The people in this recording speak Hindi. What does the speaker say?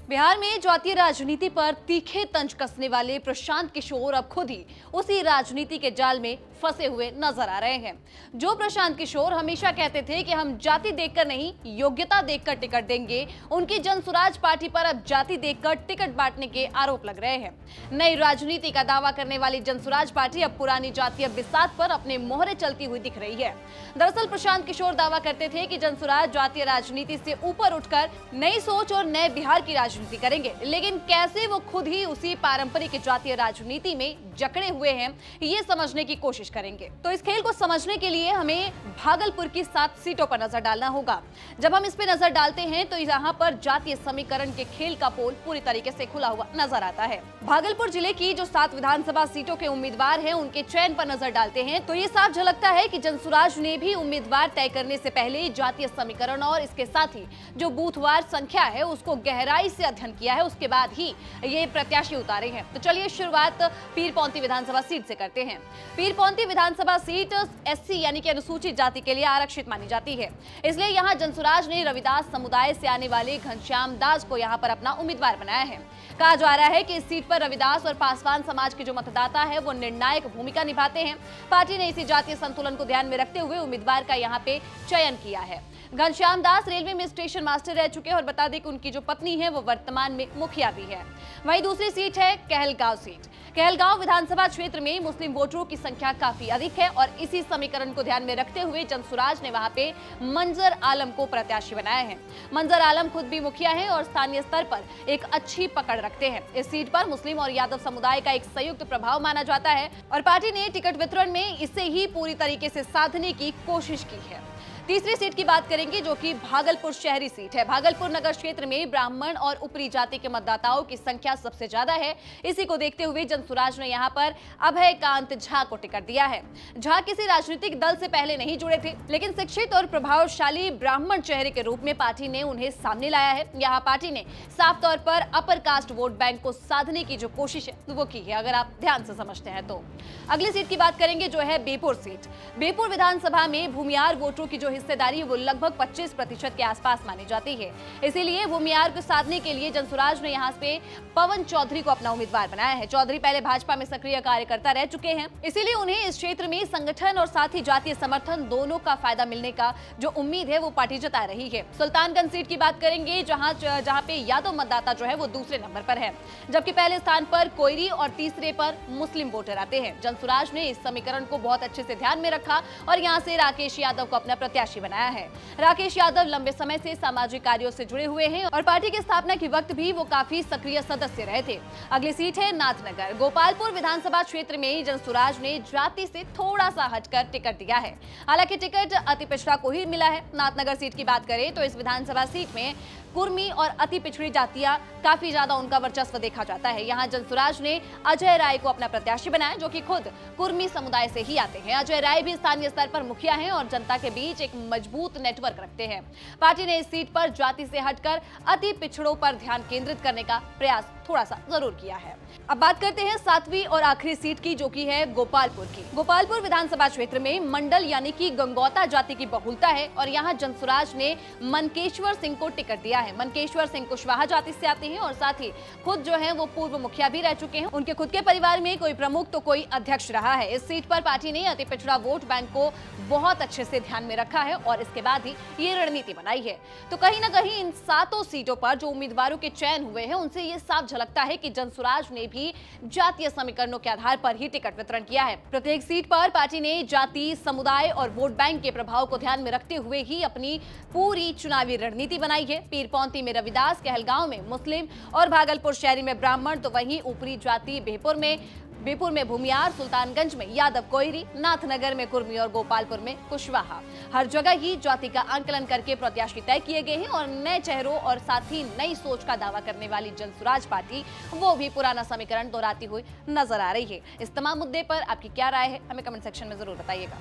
बिहार में जातीय राजनीति पर तीखे तंज कसने वाले प्रशांत किशोर अब खुद ही उसी राजनीति के जाल में फंसे हुए नजर आ रहे हैं। जो प्रशांत किशोर हमेशा कहते थे कि हम जाति देखकर नहीं योग्यता देखकर टिकट देंगे, उनकी जनसुराज पार्टी पर अब जाति देखकर टिकट बांटने के आरोप लग रहे हैं। नई राजनीति का दावा करने वाली जनसुराज पार्टी अब पुरानी जातीय बिसात पर अपने मोहरे चलती हुई दिख रही है। दरअसल प्रशांत किशोर दावा करते थे कि जनसुराज जातीय राजनीति से ऊपर उठकर नई सोच और नए बिहार की राजनीति करेंगे, लेकिन कैसे वो खुद ही उसी पारंपरिक जातीय राजनीति में जकड़े हुए हैं, ये समझने की कोशिश करेंगे। तो इस खेल को समझने के लिए हमें भागलपुर की 7 सीटों पर नजर डालना होगा। जब हम इस पे नजर डालते हैं तो यहाँ पर जातीय समीकरण के खेल का पोल पूरी तरीके से खुला हुआ नजर आता है। भागलपुर जिले की जो 7 विधानसभा सीटों के उम्मीदवार हैं, उनके चयन पर नजर डालते हैं तो ये साफ झलकता है कि जनसुराज ने भी उम्मीदवार तय करने से पहले जातीय समीकरण और इसके साथ ही जो बूथवार संख्या है उसको गहराई से अध्ययन किया है, उसके बाद ही ये प्रत्याशी उतारे हैं। तो चलिए शुरुआत पीरपौंती विधानसभा सीट से करते हैं। पीरपौंती विधानसभा सीट एससी यानी कि अनुसूचित जाति के लिए आरक्षित मानी जाती है, इसलिए यहाँ जनसुराज ने रविदास समुदाय से आने वाले घनश्याम दास को यहाँ पर अपना उम्मीदवार बनाया है। कहा जा रहा है कि इस सीट पर रविदास और पासवान समाज के जो मतदाता है वो निर्णायक भूमिका निभाते हैं। पार्टी ने इसी जातीय संतुलन को ध्यान में रखते हुए उम्मीदवार का यहाँ पे चयन किया है। घनश्याम दास रेलवे में स्टेशन मास्टर रह चुके हैं और बता दें कि उनकी जो पत्नी है वो वर्तमान में मुखिया भी है। वहीं दूसरी सीट है कहलगांव सीट। कहलगांव विधानसभा क्षेत्र में मुस्लिम वोटरों की संख्या काफी अधिक है और इसी समीकरण को ध्यान में रखते हुए जनसुराज ने वहां पे मंजर आलम को प्रत्याशी बनाया है। मंजर आलम खुद भी मुखिया है और स्थानीय स्तर पर एक अच्छी पकड़ रखते हैं। इस सीट पर मुस्लिम और यादव समुदाय का एक संयुक्त प्रभाव माना जाता है और पार्टी ने टिकट वितरण में इसे ही पूरी तरीके से साधने की कोशिश की है। तीसरी सीट की बात करेंगे जो कि भागलपुर शहरी सीट है। भागलपुर नगर क्षेत्र में ब्राह्मण और ऊपरी जाति के मतदाताओं की संख्या सबसे ज्यादा है। इसी को देखते हुए जनसुराज ने यहां पर अभय कांत झा को टिकट दिया है। झा किसी राजनीतिक दल से पहले नहीं जुड़े थे, लेकिन शिक्षित और प्रभावशाली ब्राह्मण चेहरे के रूप में पार्टी ने उन्हें सामने लाया है। यहाँ पार्टी ने साफ तौर पर अपर कास्ट वोट बैंक को साधने की जो कोशिश है वो की है, अगर आप ध्यान से समझते हैं तो। अगली सीट की बात करेंगे जो है बेपुर सीट। बेपुर विधानसभा में भूमियार वोटरों की जो हिस्सेदारी वो लगभग 25% के आसपास मानी जाती है, इसीलिए भूमियार को साधने के लिए जनसुराज ने यहाँ पे पवन चौधरी को अपना उम्मीदवार बनाया है। चौधरी पहले भाजपा में सक्रिय कार्यकर्ता रह चुके हैं, इसीलिए उन्हें इस क्षेत्र में संगठन और साथ ही जातीय समर्थन दोनों का फायदा मिलने का जो उम्मीद है वो पार्टी जता रही है। सुल्तानगंज सीट की बात करेंगे जहाँ पे यादव मतदाता जो है वो दूसरे नंबर पर है, जबकि पहले स्थान पर कोयरी और तीसरे पर मुस्लिम वोटर आते हैं। जनसुराज ने इस समीकरण को बहुत अच्छे से ध्यान में रखा और यहाँ से राकेश यादव को अपना प्रत्याशी बनाया है। राकेश यादव लंबे समय से सामाजिक कार्यों से जुड़े हुए हैं और पार्टी की स्थापना के वक्त भी वो काफी सक्रिय सदस्य रहे थे। अगली सीट है नाथनगर। गोपालपुर विधानसभा क्षेत्र में जनसुराज ने जाति से थोड़ा सा हटकर टिकट दिया है, हालांकि टिकट अति पिछड़ा को ही मिला है। नाथनगर सीट की बात करें तो इस विधानसभा सीट में कुर्मी और अति पिछड़ी जातियां काफी ज्यादा उनका वर्चस्व देखा जाता है। यहाँ जनसुराज ने अजय राय को अपना प्रत्याशी बनाया जो कि खुद कुर्मी समुदाय से ही आते हैं। अजय राय भी स्थानीय स्तर पर मुखिया हैं और जनता के बीच एक मजबूत नेटवर्क रखते हैं। पार्टी ने इस सीट पर जाति से हटकर अति पिछड़ों पर ध्यान केंद्रित करने का प्रयास थोड़ा सा जरूर किया है। अब बात करते हैं 7वीं और आखिरी सीट की जो कि है गोपालपुर की। गोपालपुर विधानसभा क्षेत्र में मंडल यानी कि गंगौता जाति की बहुलता है और यहाँ जनसुराज ने मनकेश्वर सिंह को टिकट दिया है। मनकेश्वर सिंह कुशवाहा जाति से आते हैं और साथ ही खुद जो है वो पूर्व मुखिया भी रह चुके हैं। उनके खुद के परिवार में कोई प्रमुख तो कोई अध्यक्ष रहा है। इस सीट पर पार्टी ने अति पिछड़ा वोट बैंक को बहुत अच्छे से ध्यान में रखा है और इसके बाद ही ये रणनीति बनाई है। तो कहीं ना कहीं इन 7 सीटों पर जो उम्मीदवारों के चयन हुए हैं उनसे ये साफ झलकता है कि जनसुराज ने भी जातीय समीकरणों के आधार पर ही टिकट वितरण किया है। प्रत्येक सीट पर पार्टी ने जाति, समुदाय और वोट बैंक के प्रभाव को ध्यान में रखते हुए ही अपनी पूरी चुनावी रणनीति बनाई है। पीरपौंती में रविदास, कहलगांव में मुस्लिम और भागलपुर शहरी में ब्राह्मण, तो वहीं ऊपरी जाति बेपुर में भूमियार, सुल्तानगंज में यादव कोयरी, नाथनगर में कुर्मी और गोपालपुर में कुशवाहा। हर जगह ही जाति का आंकलन करके प्रत्याशी तय किए गए हैं और नए चेहरों और साथ ही नई सोच का दावा करने वाली जनसुराज पार्टी वो भी पुराना समीकरण दोहराती हुई नजर आ रही है। इस तमाम मुद्दे पर आपकी क्या राय है, हमें कमेंट सेक्शन में जरूर बताइएगा।